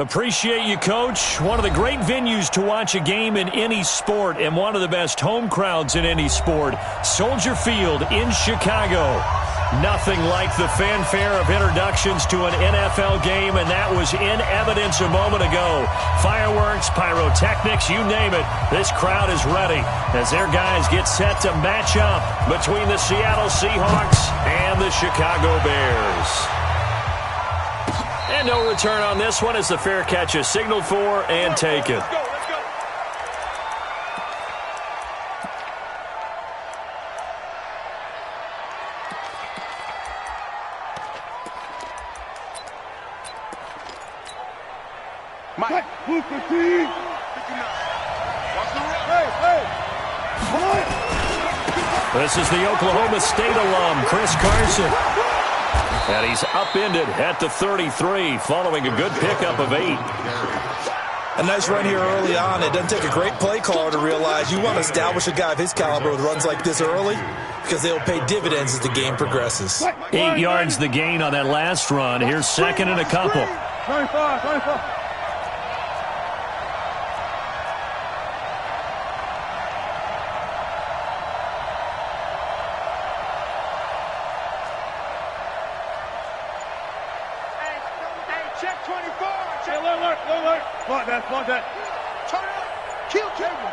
Appreciate you, Coach. One of the great venues to watch a game in any sport and one of the best home crowds in any sport. Soldier Field in Chicago. Nothing like the fanfare of introductions to an NFL game, and that was in evidence a moment ago. Fireworks, pyrotechnics, you name it. This crowd is ready as their guys get set to match up between the Seattle Seahawks and the Chicago Bears. And no return on this one as the fair catch is signaled for and taken. Let's go. Mike, move the team. This is the Oklahoma State alum, Chris Carson. And he's upended at the 33 following a good pickup of 8. A nice run here early on. It doesn't take a great play caller to realize you want to establish a guy of his caliber with runs like this early because they'll pay dividends as the game progresses. 8 yards the gain on that last run. Here's second and a couple. 25. Check 24. Check. Look. Block that. Turn it up. Kill Taylor.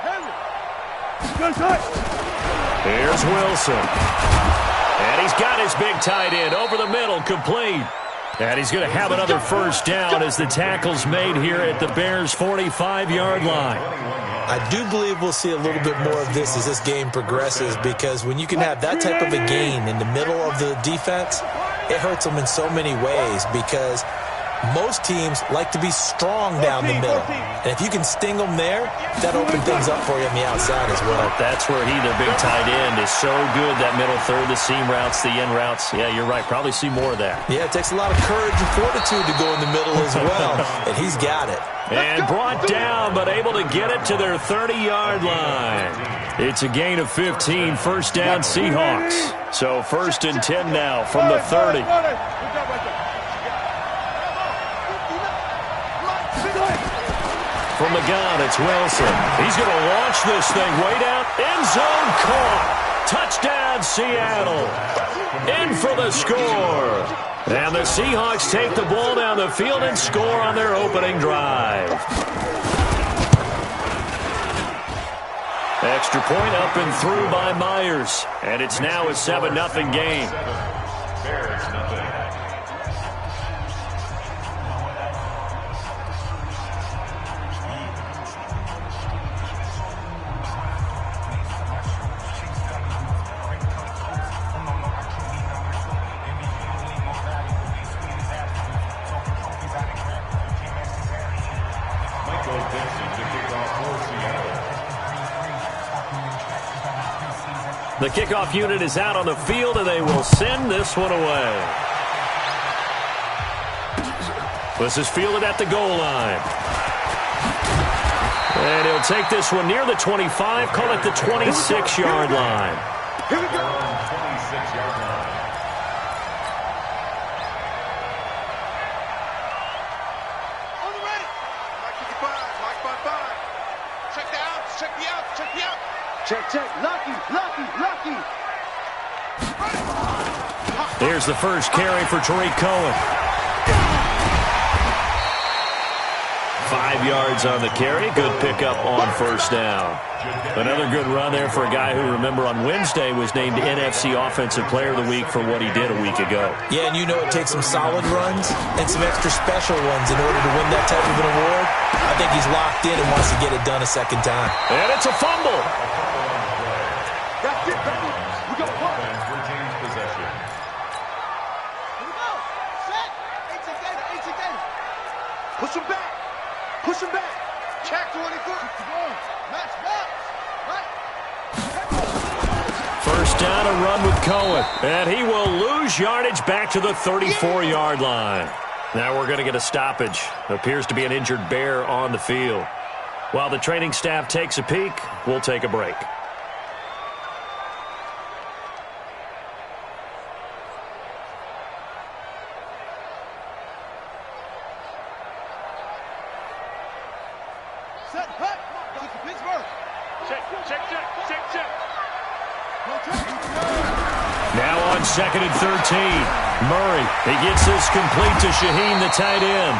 Good shot. Here's Wilson. And he's got his big tight end over the middle, complete. And he's going to have another first down as the tackle's made here at the Bears' 45-yard line. I do believe we'll see a little bit more of this as this game progresses because when you can have that type of a gain in the middle of the defense, it hurts them in so many ways because most teams like to be strong down the middle. And if you can sting them there, that opens things up for you on the outside as well. That's where the big tight end, is so good, that middle third, the seam routes, the in routes. Yeah, you're right. Probably see more of that. Yeah, it takes a lot of courage and fortitude to go in the middle as well. And he's got it. And brought down, but able to get it to their 30-yard line. It's a gain of 15, first down Seahawks. So 1st and 10 now from the 30. From the gun, it's Wilson. He's going to launch this thing way down. End zone caught. Touchdown, Seattle. In for the score. And the Seahawks take the ball down the field and score on their opening drive. Extra point up and through by Myers. And it's now a 7-0 game. Bears, nothing. The kickoff unit is out on the field, and they will send this one away. This is fielded at the goal line. And he'll take this one near the 25, call it the 26-yard line. Here we go. 26-yard line. On the ready. Mike 55. Mike 55. Check the outs. Check the outs. Check the outs. Check. Lucky. Here's the first carry for Tariq Cohen. 5 yards on the carry. Good pickup on first down. Another good run there for a guy who, remember, on Wednesday was named NFC Offensive Player of the Week for what he did a week ago. Yeah, and you know it takes some solid runs and some extra special ones in order to win that type of an award. I think he's locked in and wants to get it done a second time. And it's a fumble. That's it, baby. We got one. Retains possession. Here we go. Set. Eight together. Push him back. Check 24. Match box. Right. First down, a run with Cohen. And he will lose yardage back to the 34-yard line. Now we're going to get a stoppage. Appears to be an injured Bear on the field. While the training staff takes a peek, we'll take a break. Now on 2nd and 13. Murray, he gets this complete to Shaheen, the tight end.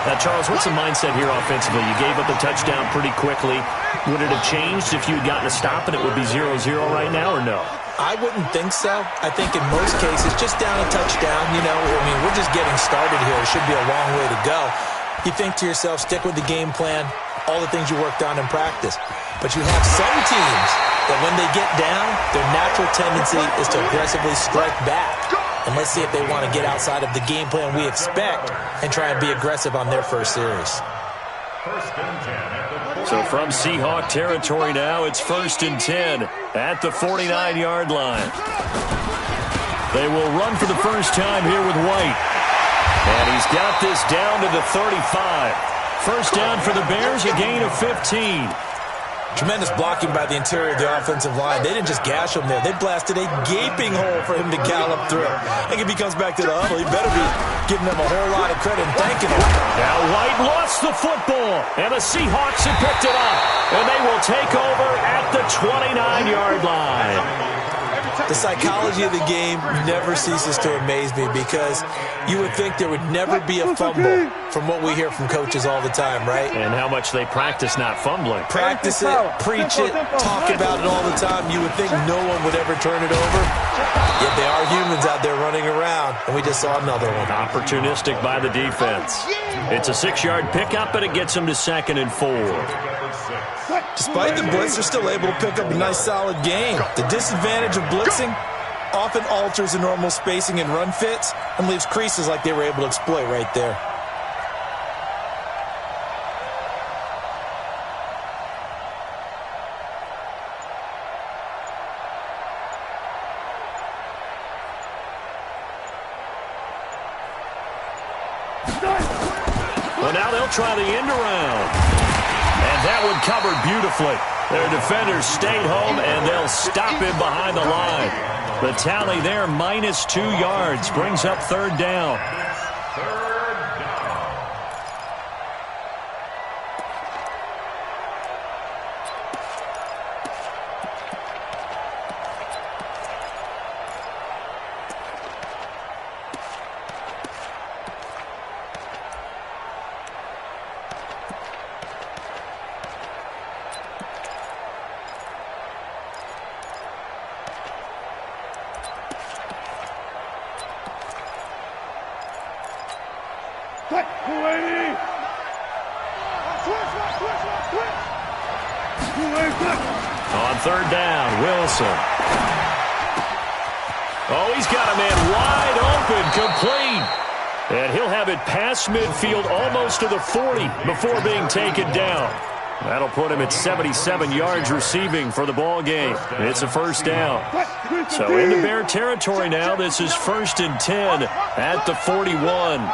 Now, Charles, what's the mindset here offensively? You gave up the touchdown pretty quickly. Would it have changed if you had gotten a stop and it would be 0-0 right now, or no? I wouldn't think so. I think in most cases, just down a touchdown, you know, I mean, we're just getting started here. It should be a long way to go. You think to yourself, stick with the game plan, all the things you worked on in practice. But you have some teams that when they get down, their natural tendency is to aggressively strike back. And let's see if they want to get outside of the game plan we expect and try and be aggressive on their first series. So from Seahawk territory now, it's 1st and 10 at the 49-yard line. They will run for the first time here with White. And he's got this down to the 35. First down for the Bears, a gain of 15. Tremendous blocking by the interior of the offensive line. They didn't just gash him there. They blasted a gaping hole for him to gallop through. I think if he comes back to the huddle, he better be giving them a whole lot of credit and thanking him. Now White lost the football, and the Seahawks have picked it up. And they will take over at the 29-yard line. The psychology of the game never ceases to amaze me because you would think there would never be a fumble from what we hear from coaches all the time, right? And how much they practice not fumbling. Practice it, preach it, talk about it all the time. You would think no one would ever turn it over. Yet they are humans out there running around, and we just saw another one. Opportunistic by the defense. It's a 6-yard pickup, and it gets them to 2nd and 4. Despite the blitz, they're still able to pick up a nice, solid gain. The disadvantage of blitzing often alters the normal spacing and run fits and leaves creases like they were able to exploit right there. Well, now they'll try the end around. And that one covered beautifully. Their defenders stayed home, and they'll stop him behind the line. The tally there, -2 yards, brings up 3rd down. On 3rd down, Wilson. Oh, he's got a man wide open, complete. And he'll have it past midfield almost to the 40 before being taken down. That'll put him at 77 yards receiving for the ball game. It's a 1st down. So into Bear territory now. This is 1st and 10 at the 41.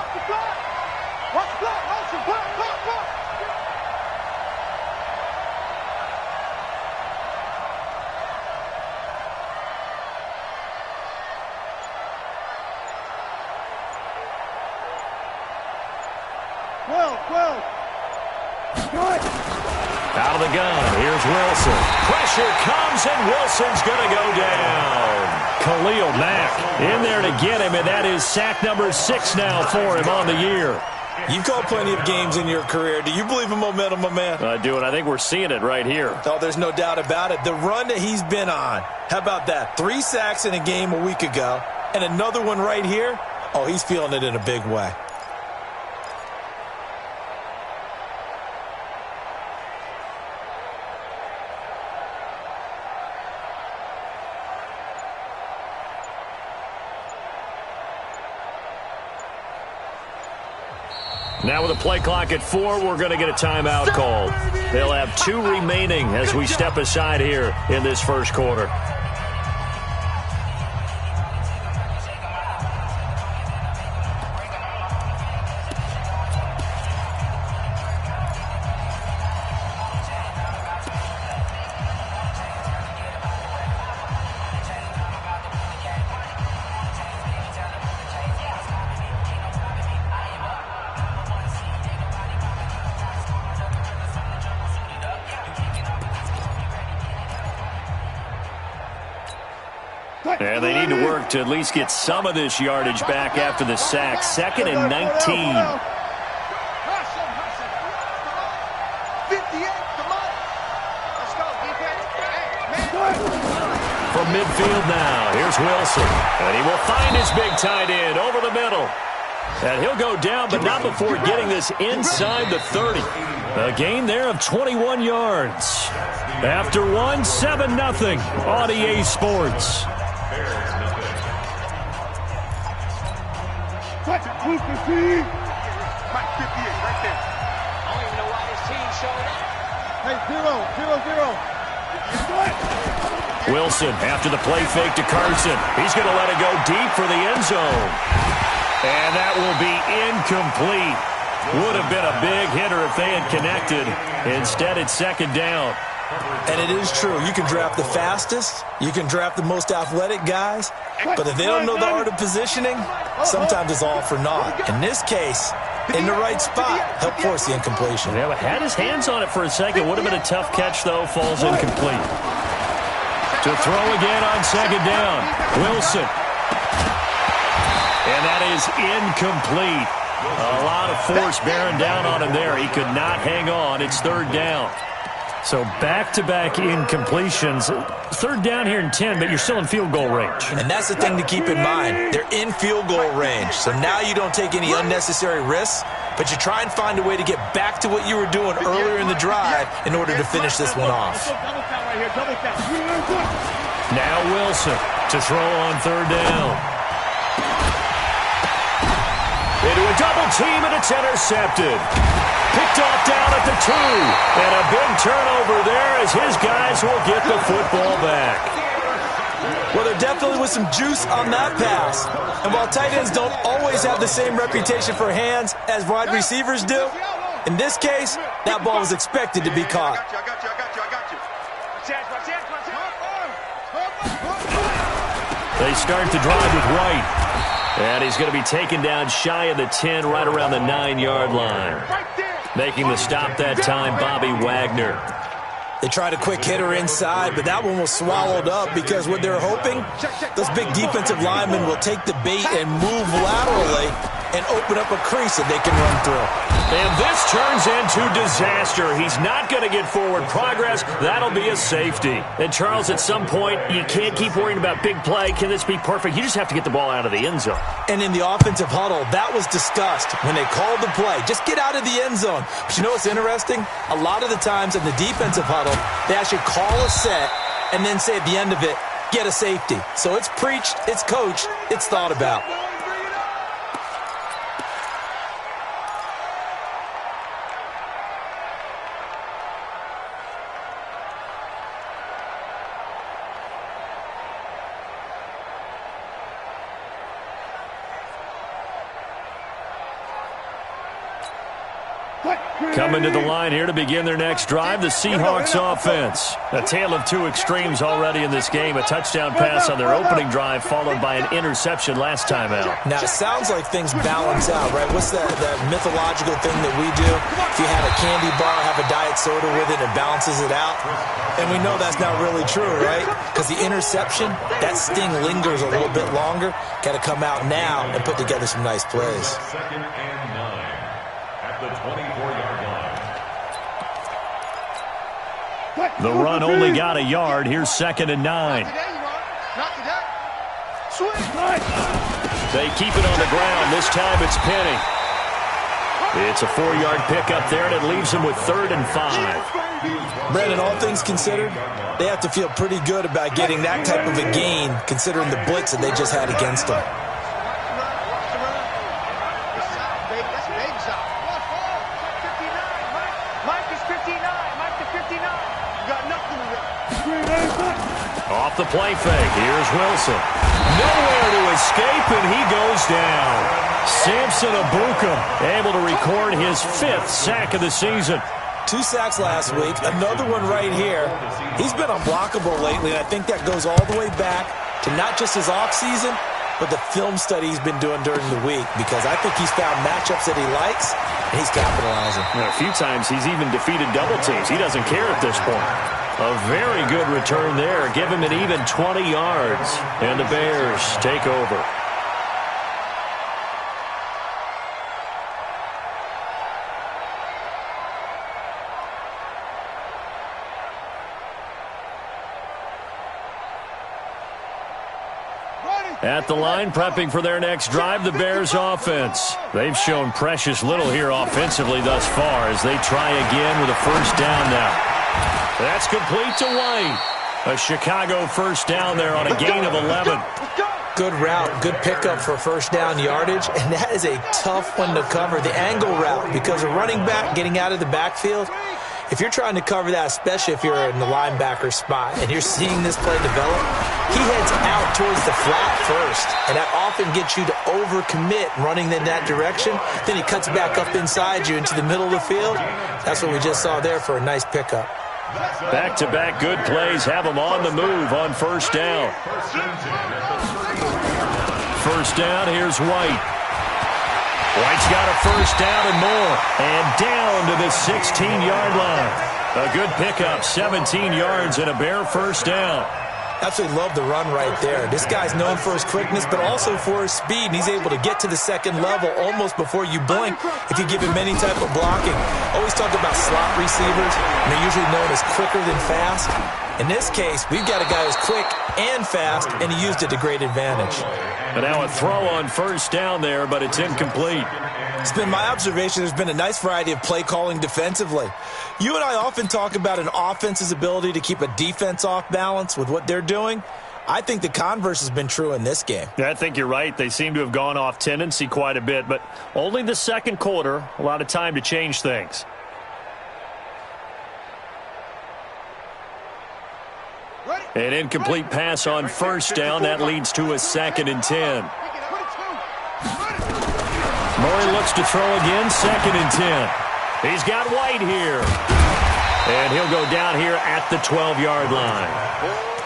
Out of the gun, here's Wilson. Pressure comes, and Wilson's going to go down. Khalil Mack in there to get him, and that is sack number 6 now for him on the year. You've called plenty of games in your career. Do you believe in momentum, my man? I do, and I think we're seeing it right here. Oh, there's no doubt about it. The run that he's been on, how about that? 3 sacks in a game a week ago, and another one right here. Oh, he's feeling it in a big way. Now with a play clock at 4, we're going to get a timeout called. They'll have 2 remaining as we step aside here in this first quarter. And they need to work to at least get some of this yardage back after the sack. 2nd and 19. From midfield now, here's Wilson. And he will find his big tight end over the middle. And he'll go down, but not before getting this inside the 30. A gain there of 21 yards. After one, 7-0 on EA Sports. Mike 58 right there. I don't even know why this team showed up. Hey, 0-0-0. Wilson after the play fake to Carson. He's going to let it go deep for the end zone. And that will be incomplete. Would have been a big hitter if they had connected. Instead, it's 2nd down. And it is true. You can draft the fastest. You can draft the most athletic guys. But if they don't know the art of positioning, sometimes it's all for naught. In this case, in the right spot, help force the incompletion. Yeah, but had his hands on it for a second. Would have been a tough catch, though. Falls incomplete. To throw again on 2nd down. Wilson. And that is incomplete. A lot of force bearing down on him there. He could not hang on. It's 3rd down. So back-to-back incompletions. 3rd down here in 10, but you're still in field goal range. And that's the thing to keep in mind. They're in field goal range. So now you don't take any unnecessary risks, but you try and find a way to get back to what you were doing earlier in the drive in order to finish this one off. Now Wilson to throw on 3rd down. Into a double team, and it's intercepted. Picked off down at the 2. And a big turnover there as his guys will get the football back. Well, there definitely was some juice on that pass. And while tight ends don't always have the same reputation for hands as wide receivers do, in this case, that ball was expected to be caught. They start the drive with White. And he's going to be taken down shy of the 10, right around the 9-yard line. Making the stop that time, Bobby Wagner. They tried a quick hitter inside, but that one was swallowed up because what they're hoping, those big defensive linemen will take the bait and move laterally and open up a crease that they can run through. And this turns into disaster. He's not going to get forward progress. That'll be a safety. And, Charles, at some point, you can't keep worrying about big play. Can this be perfect? You just have to get the ball out of the end zone. And in the offensive huddle, that was discussed when they called the play. Just get out of the end zone. But you know what's interesting? A lot of the times in the defensive huddle, they actually call a set and then say at the end of it, get a safety. So it's preached, it's coached, it's thought about. Coming to the line here to begin their next drive, the Seahawks offense. A tale of two extremes already in this game. A touchdown pass on their opening drive, followed by an interception last time out. Now, it sounds like things balance out, right? What's that mythological thing that we do? If you have a candy bar, have a diet soda with it, it balances it out. And we know that's not really true, right? Because the interception, that sting lingers a little bit longer. Got to come out now and put together some nice plays. 2nd and 9 at the 24-yard line. The run only got a yard. Here's 2nd and 9. They keep it on the ground. This time it's Penny. It's a 4-yard pickup there, and it leaves him with 3rd and 5. Brandon, all things considered, they have to feel pretty good about getting that type of a gain, considering the blitz that they just had against them. Off the play fake. Here's Wilson. Nowhere to escape, and he goes down. Samson Abuka able to record his 5th sack of the season. 2 sacks last week, another one right here. He's been unblockable lately, and I think that goes all the way back to not just his offseason, but the film study he's been doing during the week, because I think he's found matchups that he likes, and he's capitalizing. A few times he's even defeated double teams. He doesn't care at this point. A very good return there. Give him an even 20 yards. And the Bears take over. At the line, prepping for their next drive, the Bears offense. They've shown precious little here offensively thus far as they try again with a first down now. That's complete to White. A Chicago first down there on a gain of 11. Good route, good pickup for first down yardage, and that is a tough one to cover, the angle route, because a running back getting out of the backfield, if you're trying to cover that, especially if you're in the linebacker spot and you're seeing this play develop, he heads out towards the flat first, and that often gets you to overcommit running in that direction. Then he cuts back up inside you into the middle of the field. That's what we just saw there for a nice pickup. Back-to-back good plays have them on the move on first down. First down, here's White. White's got a first down and more. And down to the 16-yard line. A good pickup, 17 yards and a Bear first down. Absolutely love the run right there. This guy's known for his quickness, but also for his speed. And he's able to get to the second level almost before you blink if you give him any type of blocking. Always talk about slot receivers, and they're usually known as quicker than fast. In this case, we've got a guy who's quick and fast, and he used it to great advantage. And now a throw on first down there, but it's incomplete. It's been my observation there's been a nice variety of play calling defensively. You and I often talk about an offense's ability to keep a defense off balance with what they're doing. I think the converse has been true in this game. Yeah, I think you're right. They seem to have gone off tendency quite a bit, but only the second quarter, a lot of time to change things. An incomplete pass on first down. That leads to a 2nd and 10. Murray looks to throw again, 2nd and 10. He's got White here. And he'll go down here at the 12-yard line.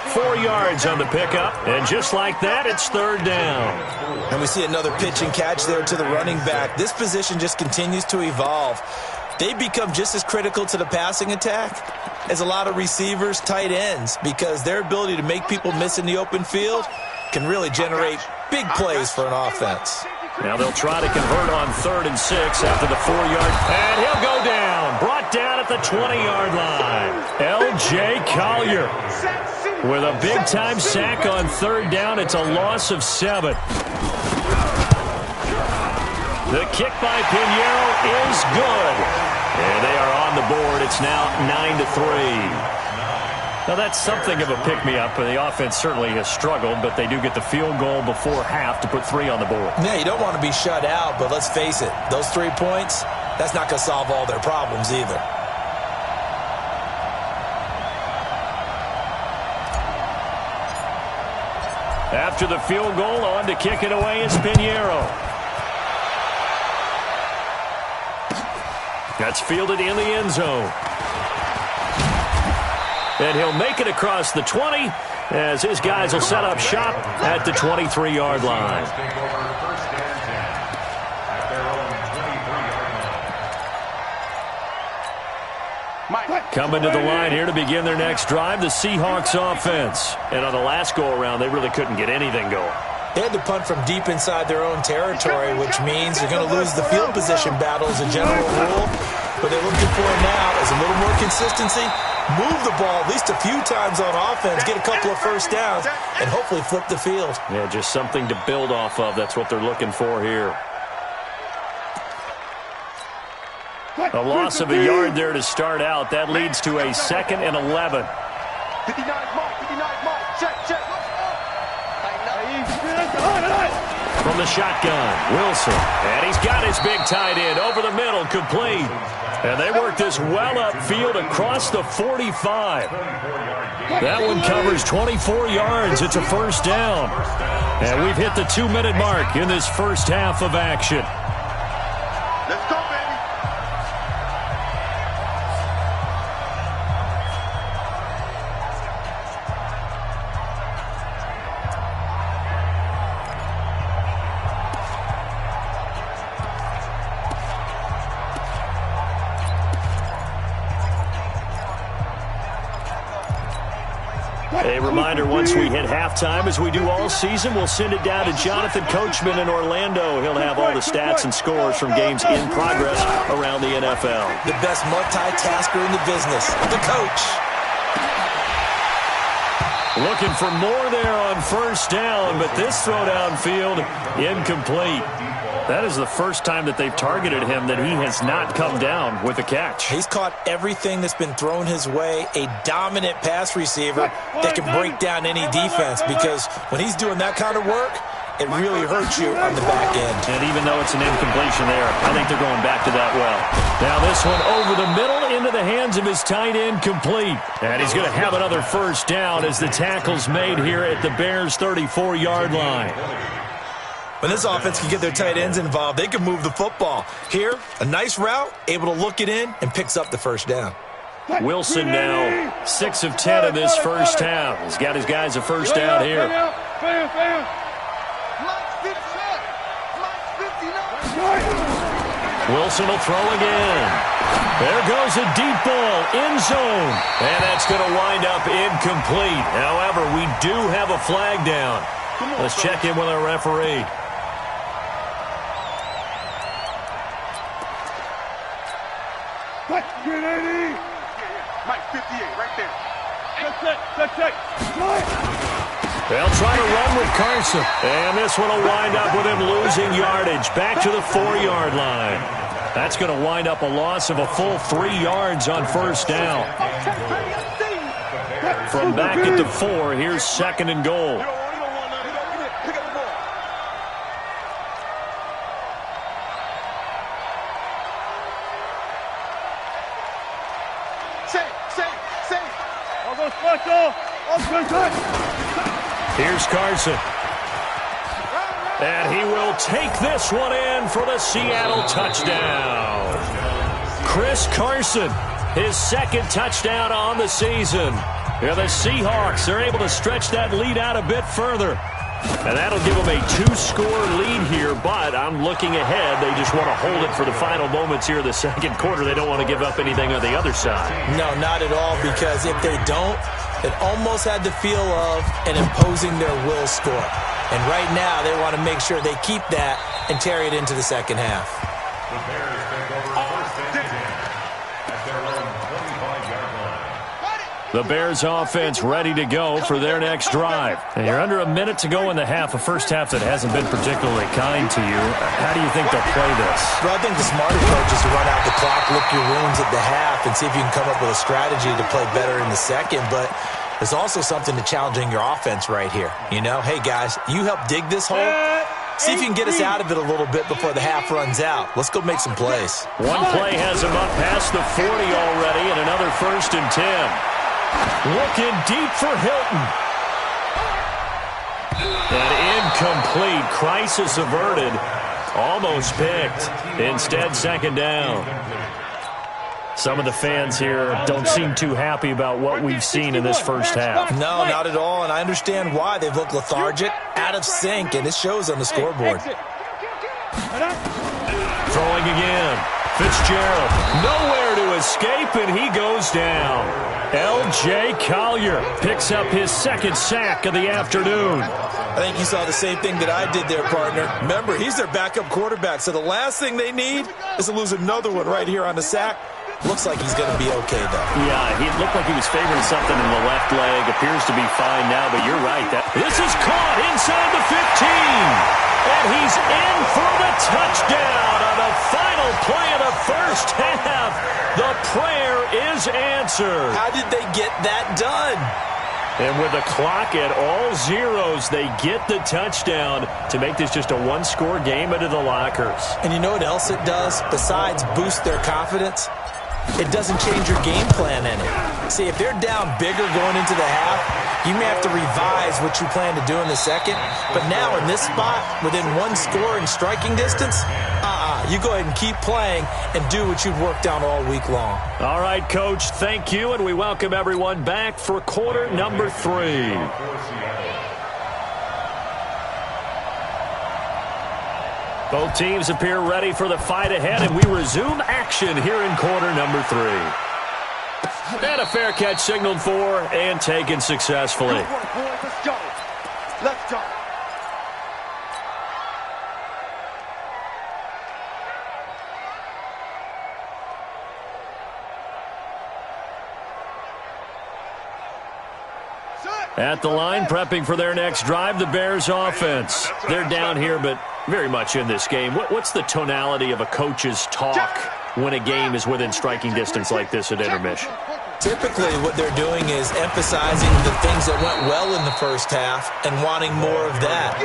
4 yards on the pickup, and just like that, it's third down. And we see another pitch and catch there to the running back. This position just continues to evolve. They become just as critical to the passing attack as a lot of receivers, tight ends, because their ability to make people miss in the open field can really generate big plays for an offense. Now they'll try to convert on 3rd and 6 after the 4-yard. And he'll go down. Brought down at the 20-yard line. L.J. Collier with a big-time sack on 3rd down. It's a loss of 7. The kick by Pinheiro is good. And they are on the board. It's now 9-3. Now, that's something of a pick-me-up. The offense certainly has struggled, but they do get the field goal before half to put 3 on the board. Yeah, you don't want to be shut out, but let's face it, those 3 points, that's not going to solve all their problems either. After the field goal, on to kick it away is Pinheiro. That's fielded in the end zone. And he'll make it across the 20 as his guys will set up shop at the 23-yard line. Coming to the line here to begin their next drive, the Seahawks offense. And on the last go-around, they really couldn't get anything going. They had to punt from deep inside their own territory, which means they're going to lose the field position battle as a general rule. What they're looking for now is a little more consistency, move the ball at least a few times on offense, get a couple of first downs, and hopefully flip the field. Yeah, just something to build off of. That's what they're looking for here. A loss of a yard there to start out. That leads to a 2nd and 11. 59 mark, check. From the shotgun, Wilson. And he's got his big tight end over the middle, complete. And they work this well upfield across the 45. That one covers 24 yards. It's a first down. And we've hit the 2-minute mark in this first half of action. Let's go, baby. A reminder, once we hit halftime, as we do all season, we'll send it down to Jonathan Coachman in Orlando. He'll have all the stats and scores from games in progress around the NFL. The best multitasker in the business, the coach. Looking for more there on first down, but this throw downfield incomplete. That is the first time that they've targeted him that he has not come down with a catch. He's caught everything that's been thrown his way, a dominant pass receiver that can break down any defense, because when he's doing that kind of work, it really hurts you on the back end. And even though it's an incompletion there, I think they're going back to that well. Now this one over the middle into the hands of his tight end, complete. And he's going to have another first down as the tackle's made here at the Bears' 34-yard line. When this offense can get their tight ends involved, they can move the football. Here, a nice route, able to look it in, and picks up the first down. Wilson now 6 of 10 of this first down. He's got his guys a first down here. Wilson will throw again. There goes a deep ball, end zone. And that's going to wind up incomplete. However, we do have a flag down. Let's check in with our referee. Mike 58, right there. Check. They'll try to run with Carson. And this one will wind up with him losing yardage. Back to the 4-yard line. That's going to wind up a loss of a full 3 yards on first down. From back at the 4, here's 2nd and goal. Here's Carson. And he will take this one in for the Seattle touchdown. Chris Carson, his 2nd touchdown on the season. Yeah, the Seahawks are able to stretch that lead out a bit further. And that'll give them a 2-score lead here, but I'm looking ahead. They just want to hold it for the final moments here of the second quarter. They don't want to give up anything on the other side. No, not at all, because if they don't, it almost had the feel of an imposing their will score. And right now, they want to make sure they keep that and carry it into the second half. The Bears take over first and 10 at their own 25-yard line. The Bears offense ready to go for their next drive. And you're under a minute to go in the half, a first half that hasn't been particularly kind to you. How do you think they'll play this? Well, I think the smart approach is to run out the clock, lick your wounds at the half, and see if you can come up with a strategy to play better in the second. But there's also something to challenging your offense right here. You know, hey, guys, you help dig this hole. See if you can get us out of it a little bit before the half runs out. Let's go make some plays. One play has him up past the 40 already, and another 1st and 10. Looking deep for Hilton. And incomplete. Crisis averted. Almost picked. Instead, 2nd down. Some of the fans here don't seem too happy about what we've seen in this first half. No, not at all, and I understand why. They've looked lethargic, out of sync, and it shows on the scoreboard. Throwing again. Fitzgerald, nowhere to escape, and he goes down. L.J. Collier picks up his 2nd sack of the afternoon. I think you saw the same thing that I did there, partner. Remember, he's their backup quarterback, so the last thing they need is to lose another one right here on the sack. Looks like he's going to be okay, though. Yeah, he looked like he was favoring something in the left leg. Appears to be fine now, but you're right. This is caught inside the 15. And he's in for the touchdown on the final play of the first half. The prayer is answered. How did they get that done? And with the clock at all zeros, they get the touchdown to make this just a 1-score game into the lockers. And you know what else it does besides boost their confidence? It doesn't change your game plan any. See, if they're down bigger going into the half, you may have to revise what you plan to do in the second. But now in this spot, within 1 score in striking distance, you go ahead and keep playing and do what you've worked on all week long. All right, Coach, thank you, and we welcome everyone back for quarter number 3. Both teams appear ready for the fight ahead, and we resume action here in quarter number 3. And a fair catch signaled for and taken successfully. Good work, boys. Let's go. Let's go. At the line, prepping for their next drive, the Bears offense. They're down here, but very much in this game. What's the tonality of a coach's talk when a game is within striking distance like this at intermission? Typically, what they're doing is emphasizing the things that went well in the first half and wanting more of that.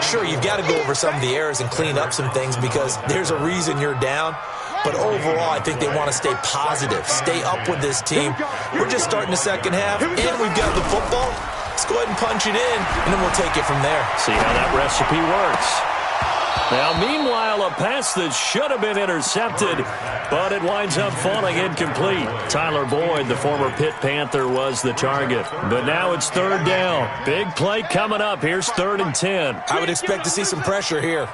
Sure, you've got to go over some of the errors and clean up some things because there's a reason you're down. But overall, I think they want to stay positive, stay up with this team. We're just starting the second half, and we've got the football. Let's go ahead and punch it in, and then we'll take it from there. See how that recipe works. Now, meanwhile, a pass that should have been intercepted, but it winds up falling incomplete. Tyler Boyd, the former Pitt Panther, was the target. But now it's third down. Big play coming up. Here's 3rd and 10. I would expect to see some pressure here.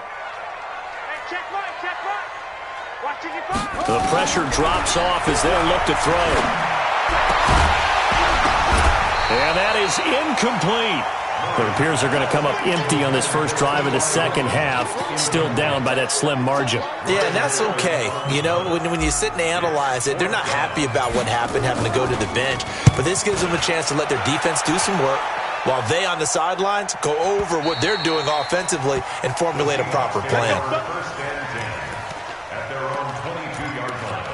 The pressure drops off as they look to throw. And that is incomplete. It appears they're going to come up empty on this first drive of the second half, still down by that slim margin. Yeah, and that's okay. You know, when you sit and analyze it, they're not happy about what happened, having to go to the bench. But this gives them a chance to let their defense do some work while they on the sidelines go over what they're doing offensively and formulate a proper plan. First and 10 at their own 22-yard line.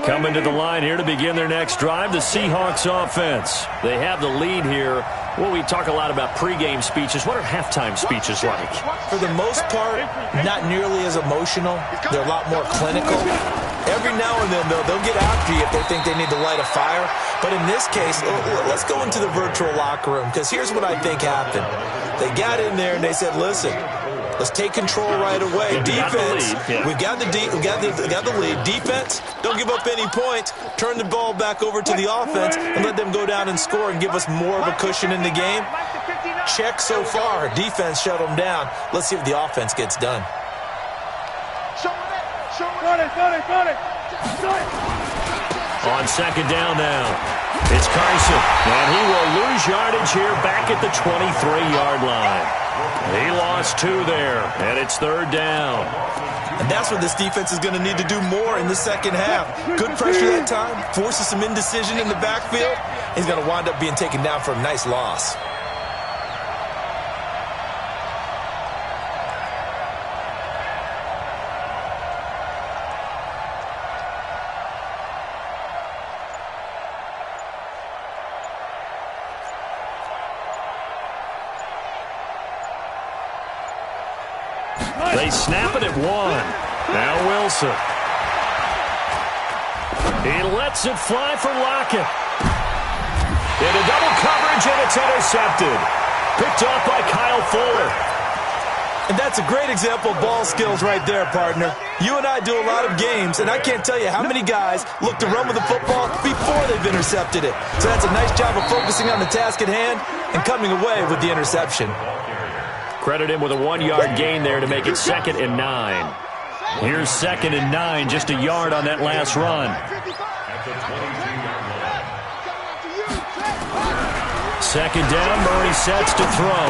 Coming to the line here to begin their next drive, the Seahawks offense. They have the lead here. Well, we talk a lot about pregame speeches. What are halftime speeches like? For the most part, not nearly as emotional. They're a lot more clinical. Every now and then, though, they'll get after you if they think they need to light a fire. But in this case, let's go into the virtual locker room, because here's what I think happened. They got in there and they said, listen, let's take control right away. Defense, we've got the lead. Defense, don't give up any points. Turn the ball back over to the offense and let them go down and score and give us more of a cushion in the game. Check so far. Defense shut them down. Let's see if the offense gets done. On second down now, it's Carson, and he will lose yardage here back at the 23-yard line. He lost 2 there, and it's 3rd down. And that's what this defense is going to need to do more in the second half. Good pressure that time, forces some indecision in the backfield. He's going to wind up being taken down for a nice loss. They snap it at 1. Now Wilson. He lets it fly for Lockett. Into double coverage, and it's intercepted. Picked off by Kyle Fuller. And that's a great example of ball skills right there, partner. You and I do a lot of games, and I can't tell you how many guys look to run with the football before they've intercepted it. So that's a nice job of focusing on the task at hand and coming away with the interception. Credit him with a 1-yard gain there to make it 2nd and 9. Here's 2nd and 9, just a yard on that last run. Second down, Murray sets to throw.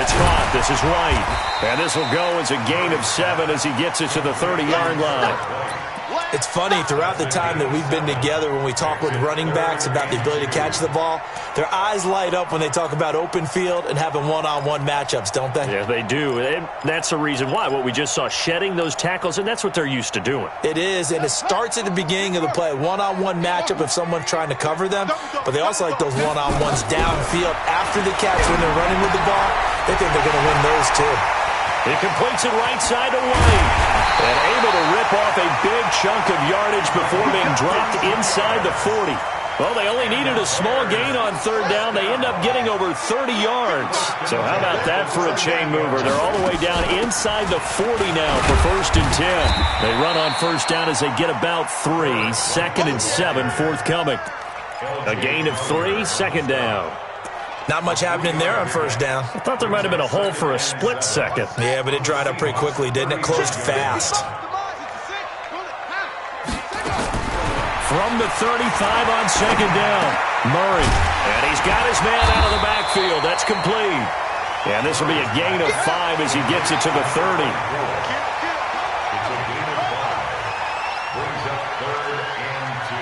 It's caught. This is White. And this will go as a gain of 7 as he gets it to the 30-yard line. It's funny, throughout the time that we've been together, when we talk with running backs about the ability to catch the ball, their eyes light up when they talk about open field and having one-on-one matchups, don't they? Yeah, they do. And that's the reason why. What we just saw, shedding those tackles, and that's what they're used to doing. It is, and it starts at the beginning of the play. One-on-one matchup if someone's trying to cover them, but they also like those one-on-ones downfield after the catch when they're running with the ball. They think they're going to win those, too. He completes it right side to White. And able to rip off a big chunk of yardage before being dropped inside the 40. Well, they only needed a small gain on 3rd down. They end up getting over 30 yards. So how about that for a chain mover? They're all the way down inside the 40 now for 1st and 10. They run on 1st down as they get about 3. 2nd and 7 forthcoming. A gain of 3, second down. Not much happening there on first down. I thought there might have been a hole for a split second. Yeah, but it dried up pretty quickly, didn't it? Closed fast. From the 35 on second down, Murray. And he's got his man out of the backfield. That's complete. And this will be a gain of 5 as he gets it to the 30. It's a gain of 5. Brings up 3rd and 2.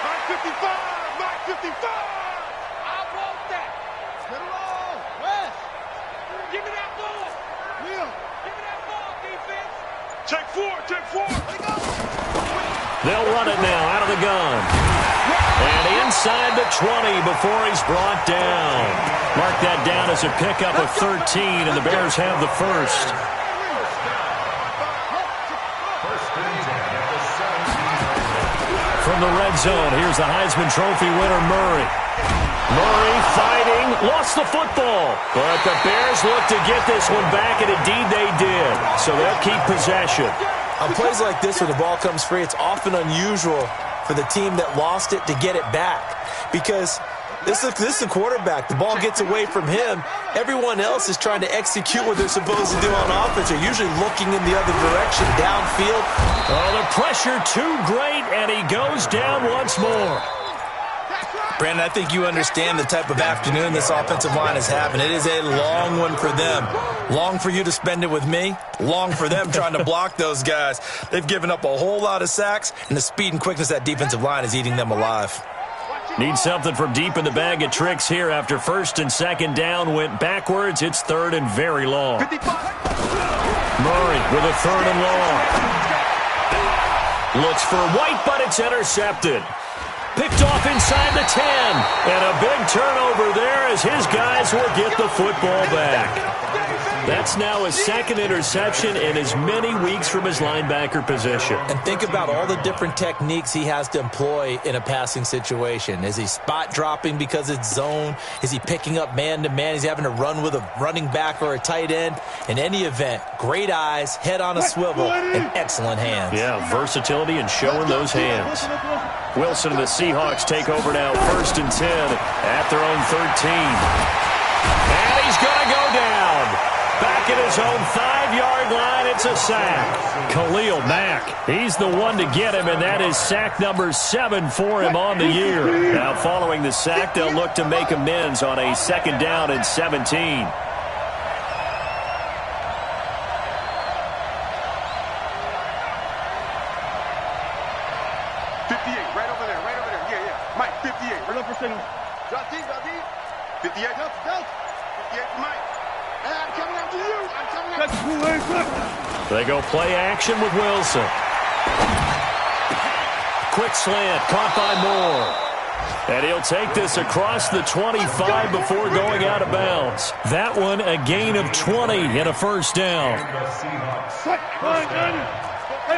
Mark 55! Mark 55! I want that. Get it all! West! Give me that ball. Will! Give me that ball, defense. Take 4! Take 4! Let it go! They'll run it now out of the gun. And inside the 20 before he's brought down. Mark that down as a pickup of 13, and the Bears have the first. From the red zone, here's the Heisman Trophy winner, Murray. Murray fighting, lost the football. But the Bears look to get this one back, and indeed they did. So they'll keep possession. On plays like this, when the ball comes free, it's often unusual for the team that lost it to get it back. Because this is the quarterback. The ball gets away from him. Everyone else is trying to execute what they're supposed to do on offense. They're usually looking in the other direction, downfield. Oh, the pressure too great, and he goes down once more. Brandon, I think you understand the type of afternoon this offensive line is having. It is a long one for them. Long for you to spend it with me. Long for them trying to block those guys. They've given up a whole lot of sacks, and the speed and quickness of that defensive line is eating them alive. Need something from deep in the bag of tricks here after first and second down went backwards. It's 3rd and very long. Murray with a 3rd and long. Looks for White, but it's intercepted. Picked off inside the 10. And a big turnover there as his guys will get the football back. That's now his 2nd interception in as many weeks from his linebacker position. And think about all the different techniques he has to employ in a passing situation. Is he spot dropping because it's zone? Is he picking up man-to-man? Is he having to run with a running back or a tight end? In any event, great eyes, head on a swivel, and excellent hands. Yeah, versatility and showing those hands. Wilson and the Seahawks take over now, 1st and 10 at their own 13. And he's going to go down. Back at his own 5-yard line, it's a sack. Khalil Mack, he's the one to get him, and that is sack number 7 for him on the year. Now, following the sack, they'll look to make amends on a 2nd down and 17. Drop deep, drop deep. 58, jump. 58 for Mike. And I'm coming after you. I'm coming after you. They go play action with Wilson. Quick slant, caught by Moore. And he'll take this across the 25 before going out of bounds. That one a gain of 20 and a 1st down. Hey,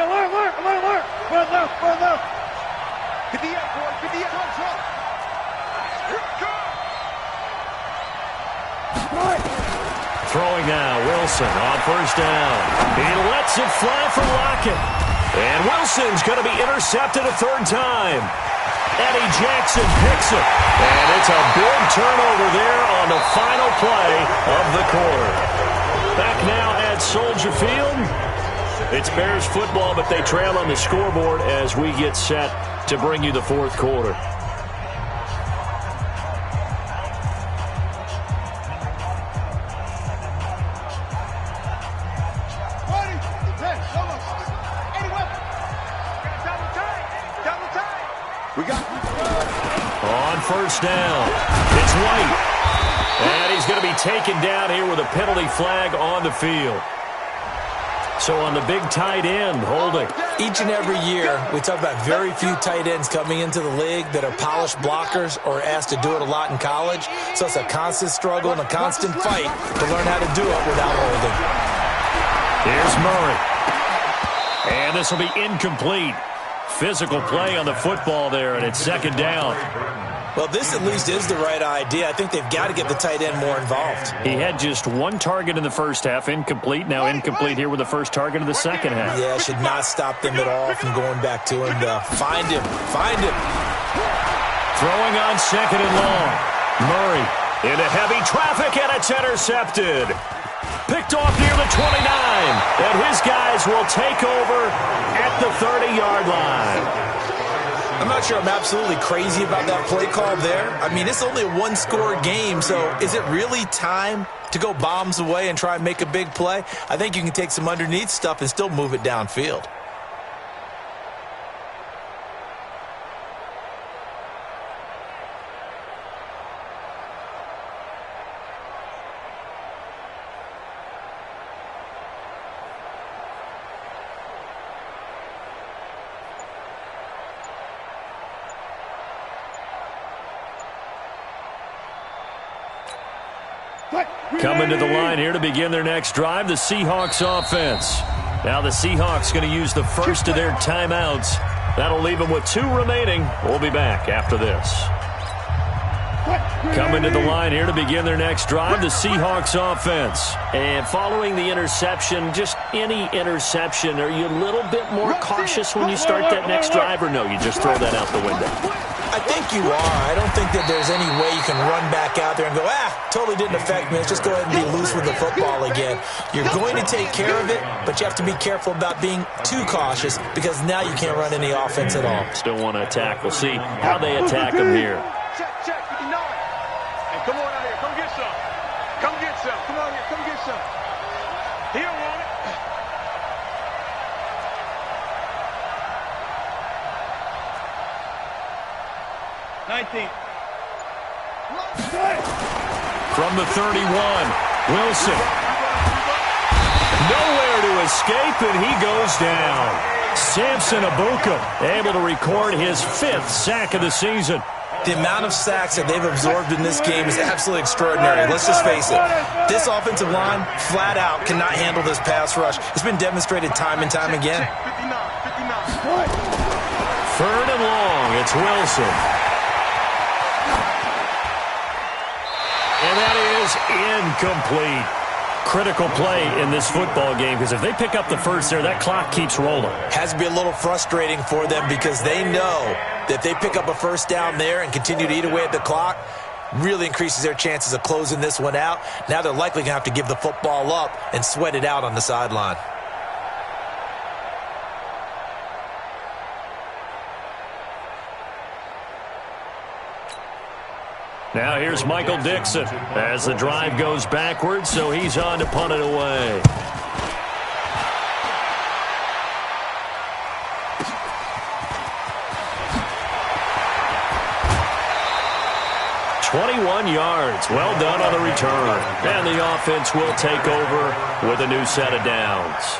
alert. Run left. 58, boy. 58, jump. Throwing now, Wilson on 1st down. He lets it fly for Lockett. And Wilson's going to be intercepted a 3rd time. Eddie Jackson picks it. And it's a big turnover there on the final play of the quarter. Back now at Soldier Field. It's Bears football, but they trail on the scoreboard as we get set to bring you the 4th quarter. On 1st down, it's White. And he's going to be taken down here with a penalty flag on the field. So on the big tight end, holding. Each and every year, we talk about very few tight ends coming into the league that are polished blockers or asked to do it a lot in college. So it's a constant struggle and a constant fight to learn how to do it without holding. Here's Murray. And this will be incomplete. Physical play on the football there, and it's 2nd down. Well, this at least is the right idea. I think they've got to get the tight end more involved. He had just one target in the first half, incomplete. Now incomplete here with the first target of the second half. Yeah, should not stop them at all from going back to him, though. Find him. Find him. Throwing on second and long. Murray into heavy traffic, and it's intercepted. Picked off near the 29, and his guys will take over at the 30-yard line. I'm not sure I'm absolutely crazy about that play call there. I mean, it's only a one-score game, so is it really time to go bombs away and try and make a big play? I think you can take some underneath stuff and still move it downfield. Coming to the line here to begin their next drive, the Seahawks offense. Now the Seahawks going to use the first of their timeouts. That'll leave them with 2 remaining. We'll be back after this. Coming to the line here to begin their next drive, the Seahawks offense. And following the interception, just any interception, are you a little bit more cautious when you start that next drive, or no, you just throw that out the window? I think you are. I don't think that there's any way you can run back out there and go, totally didn't affect me. Let's just go ahead and be loose with the football again. You're going to take care of it, but you have to be careful about being too cautious because now you can't run any offense at all. Still want to attack. We'll see how they attack them here. Check, 59. Hey, come on out here. Come get some. Come get some. Come on here. Come get some. He don't want it. From the 31, Wilson. Nowhere to escape, and he goes down. Samson Abuka able to record his 5th sack of the season. The amount of sacks that they've absorbed in this game is absolutely extraordinary. Let's just face it. This offensive line, flat out, cannot handle this pass rush. It's been demonstrated time and time again. 3rd and long. It's Wilson. And that is incomplete. Critical play in this football game because if they pick up the first there, that clock keeps rolling. Has to be a little frustrating for them because they know that if they pick up a first down there and continue to eat away at the clock, really increases their chances of closing this one out. Now they're likely going to have to give the football up and sweat it out on the sideline. Now here's Michael Dixon as the drive goes backwards, so he's on to punt it away. "21 yards. Well done on the return. And the offense will take over with a new set of downs.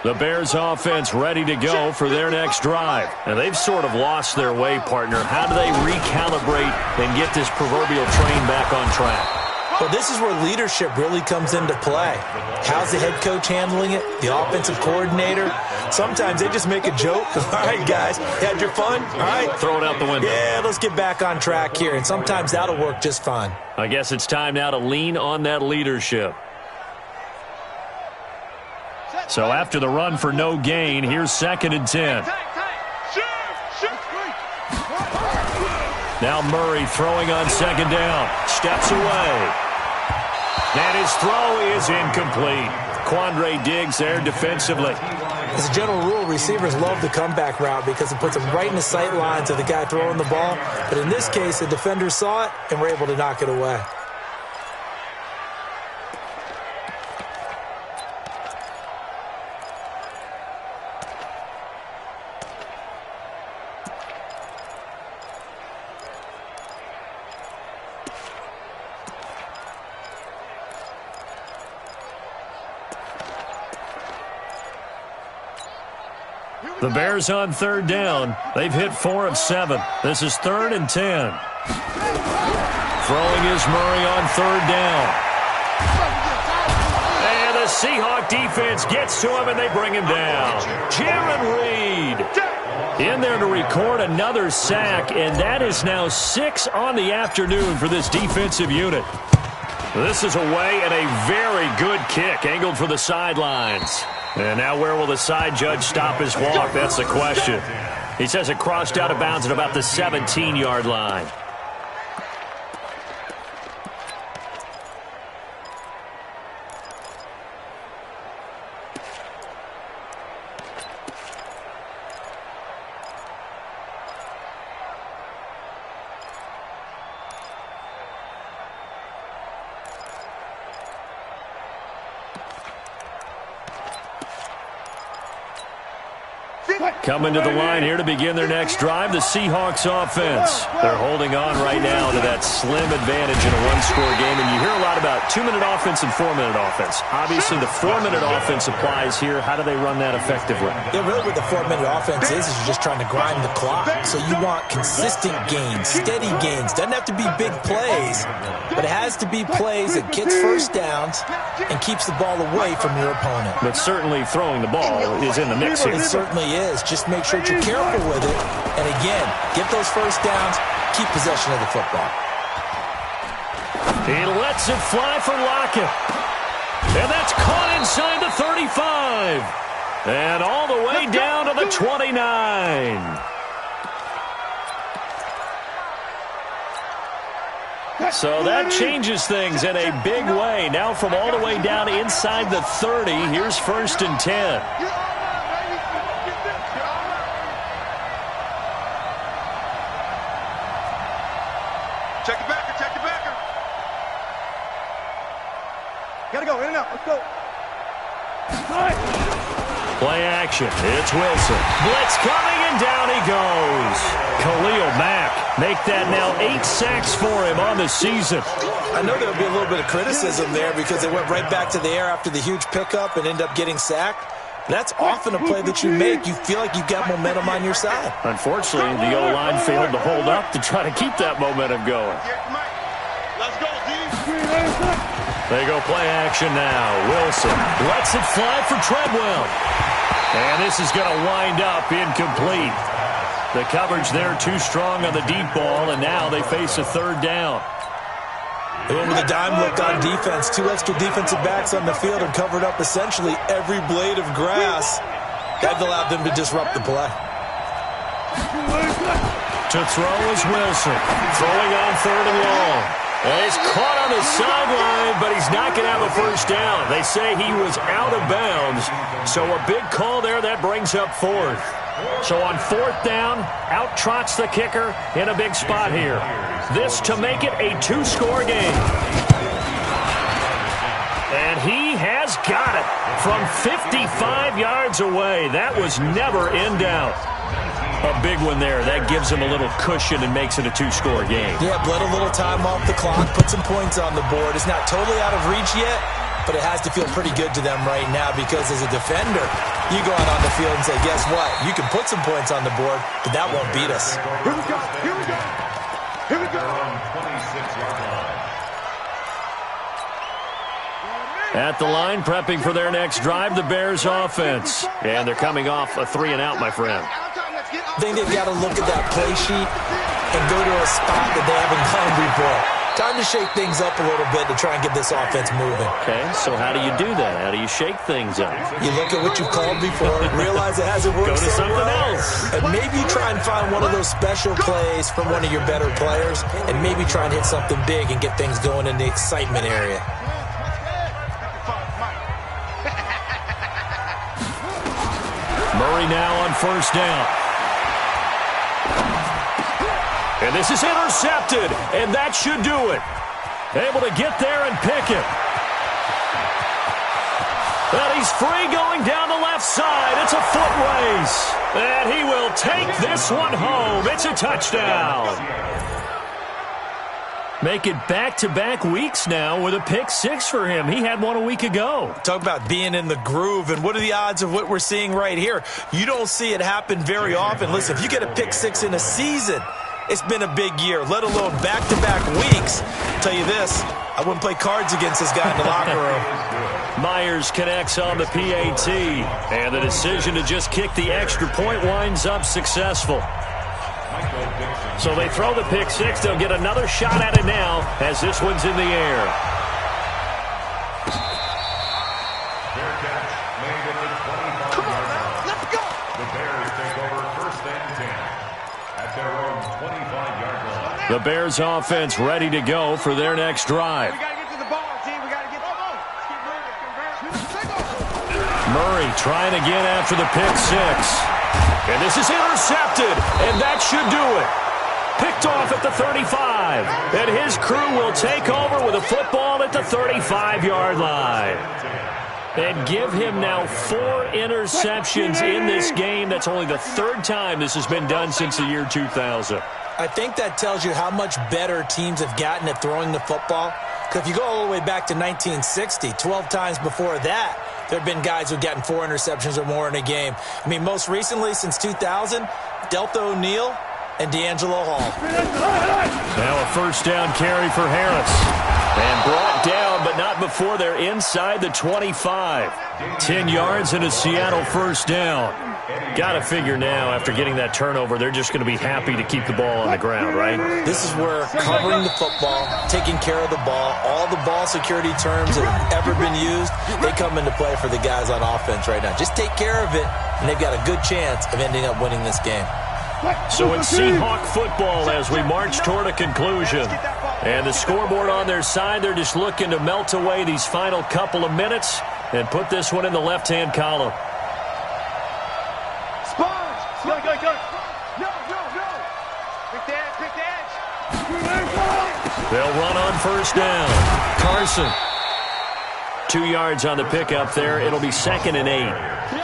The Bears offense ready to go for their next drive. And they've sort of lost their way, partner. How do they recalibrate and get this proverbial train back on track? Well, this is where leadership really comes into play. How's the head coach handling it? The offensive coordinator? Sometimes they just make a joke. All right, guys, you had your fun? All right. Throw it out the window. Yeah, let's get back on track here. And sometimes that'll work just fine. I guess it's time now to lean on that leadership. So after the run for no gain, here's 2nd and 10. Now Murray throwing on 2nd down. Steps away. And his throw is incomplete. Quandre Diggs there defensively. As a general rule, receivers love the comeback route because it puts them right in the sight lines of the guy throwing the ball. But in this case, the defenders saw it and were able to knock it away. The Bears on 3rd down. They've hit 4 of 7. This is 3rd and 10. Throwing is Murray on 3rd down. And the Seahawk defense gets to him, and they bring him down. Jaron Reed in there to record another sack, and that is now 6 on the afternoon for this defensive unit. This is away and a very good kick, angled for the sidelines. And now where will the side judge stop his walk? That's the question. He says it crossed out of bounds at about the 17-yard line. Coming to the line here to begin their next drive, the Seahawks offense. They're holding on right now to that slim advantage in a one-score game, and you hear a lot about 2-minute offense and 4-minute offense. Obviously, the 4-minute offense applies here. How do they run that effectively? Yeah, really what the 4-minute offense is you're just trying to grind the clock. So you want consistent gains, steady gains. Doesn't have to be big plays, but it has to be plays that gets first downs and keeps the ball away from your opponent. But certainly throwing the ball is in the mix here. It certainly is. Just make sure you're careful with it. And again, get those first downs, keep possession of the football. He lets it fly for Lockett. And that's caught inside the 35. And all the way down to the 29. So that changes things in a big way. Now from all the way down inside the 30, here's 1st and 10. Check the backer, check the backer. Gotta go, in and out, let's go. Play action, it's Wilson. Blitz coming, and down he goes. Khalil Mack, make that now 8 sacks for him on the season. I know there'll be a little bit of criticism there because they went right back to the air after the huge pickup and end up getting sacked. That's often a play that you make. You feel like you've got momentum on your side. Unfortunately, the O-line failed to hold up to try to keep that momentum going. Let's go, D. They go play action now. Wilson lets it fly for Treadwell. And this is going to wind up incomplete. The coverage there too strong on the deep ball, and now they face a 3rd down. They went with a dime look on defense. 2 extra defensive backs on the field and covered up essentially every blade of grass. That allowed them to disrupt the play. To throw is Wilson. Throwing on 3rd and long. And he's caught on the sideline, but he's not going to have a first down. They say he was out of bounds. So a big call there. That brings up 4th. So on 4th down, out trots the kicker in a big spot here. This to make it a 2-score game. And he has got it from 55 yards away. That was never in doubt. A big one there. That gives him a little cushion and makes it a 2-score game. Yeah, bled a little time off the clock, put some points on the board. It's not totally out of reach yet, but it has to feel pretty good to them right now because as a defender, you go out on the field and say, guess what? You can put some points on the board, but that won't beat us. Here we go, here we go. Here we go. At the line, prepping for their next drive, the Bears offense. And they're coming off a 3-and-out, my friend. I think they've got to look at that play sheet and go to a spot that they haven't gone before. Time to shake things up a little bit to try and get this offense moving. Okay, so how do you do that? How do you shake things up? You look at what you've called before, realize it hasn't worked Go to so something well, else. and maybe try and find one of those special plays from one of your better players, and maybe try and hit something big and get things going in the excitement area. Murray now on 1st down. And this is intercepted, and that should do it. Able to get there and pick it. And he's free going down the left side. It's a foot race. And he will take this one home. It's a touchdown. Make it back-to-back weeks now with a pick 6 for him. He had one a week ago. Talk about being in the groove, and what are the odds of what we're seeing right here? You don't see it happen very often. Listen, if you get a pick 6 in a season, it's been a big year, let alone back-to-back weeks. I'll tell you this, I wouldn't play cards against this guy in the locker room. Myers connects on the PAT, and the decision to just kick the extra point winds up successful. So they throw the pick six. They'll get another shot at it now as this one's in the air. Fair catch made at the 25-yard line. Let's go. The Bears take over first and 10 at their own 25-yard line. The Bears offense ready to go for their next drive. We got to get to the ball, team. We got to get the ball. Murray trying again after the pick six. And this is intercepted, and that should do it. Picked off at the 35, and his crew will take over with a football at the 35-yard line. And give him now 4 interceptions in this game. That's only the 3rd time this has been done since the year 2000. I think that tells you how much better teams have gotten at throwing the football. Because if you go all the way back to 1960, 12 times before that, there have been guys who've gotten 4 interceptions or more in a game. I mean, most recently, since 2000, Delta O'Neal and D'Angelo Hall. Now a first down carry for Harris. And brought down, but not before they're inside the 25. 10 yards and a Seattle first down. Got to figure now, after getting that turnover, they're just going to be happy to keep the ball on the ground, right? This is where covering the football, taking care of the ball, all the ball security terms that have ever been used, they come into play for the guys on offense right now. Just take care of it, and they've got a good chance of ending up winning this game. So it's Seahawk football as we march toward a conclusion. And the scoreboard on their side, they're just looking to melt away these final couple of minutes and put this one in the left-hand column. Sponge. Go. No. Pick the edge. They'll run on first down. Carson. 2 yards on the pickup there. It'll be 2nd and 8.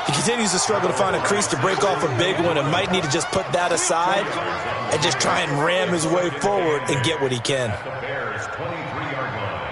He continues to struggle to find a crease to break off a big one and might need to just put that aside and just try and ram his way forward and get what he can. The Bears 23-yard line.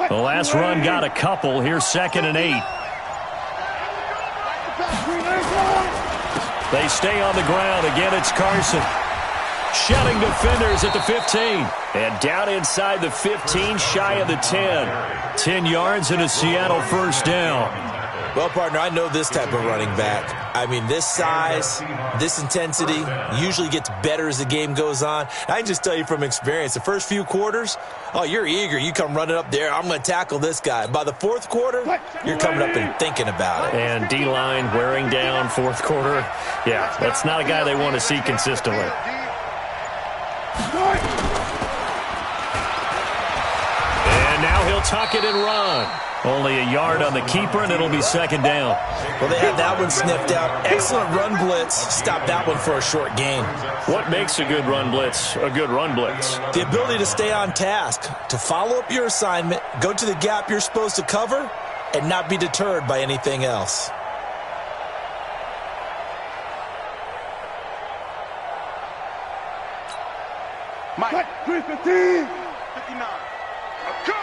The last run got a couple. Here's 2nd and 8. They stay on the ground. Again, it's Carson. Shedding defenders at the 15. And down inside the 15, shy of the 10. 10 yards and a Seattle first down. Well, partner, I know this type of running back. I mean, this size, this intensity usually gets better as the game goes on. I can just tell you from experience, the first few quarters, oh, you're eager. You come running up there, I'm going to tackle this guy. By the 4th quarter, you're coming up and thinking about it. And D-line wearing down 4th quarter. Yeah, that's not a guy they want to see consistently. And now he'll tuck it and run. Only a yard on the keeper, and it'll be 2nd down. Well, they had that one sniffed out. Excellent run blitz. Stop that one for a short gain. What makes a good run blitz a good run blitz? The ability to stay on task, to follow up your assignment, go to the gap you're supposed to cover, and not be deterred by anything else. Mike. 315. 59. I'm coming.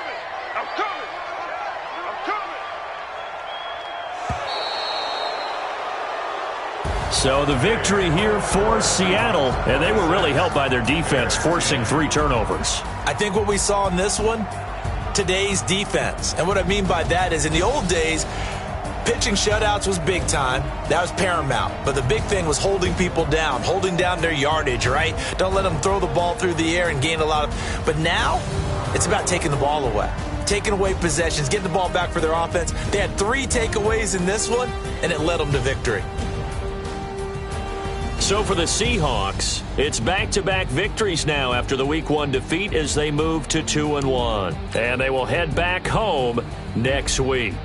So the victory here for Seattle, and they were really helped by their defense, forcing 3 turnovers. I think what we saw in this one, today's defense. And what I mean by that is in the old days, pitching shutouts was big time. That was paramount. But the big thing was holding people down, holding down their yardage, right? Don't let them throw the ball through the air and gain a lot of... But now, it's about taking the ball away. Taking away possessions, getting the ball back for their offense. They had 3 takeaways in this one, and it led them to victory. So for the Seahawks, it's back-to-back victories now after the Week 1 defeat as they move to 2-1. And they will head back home next week.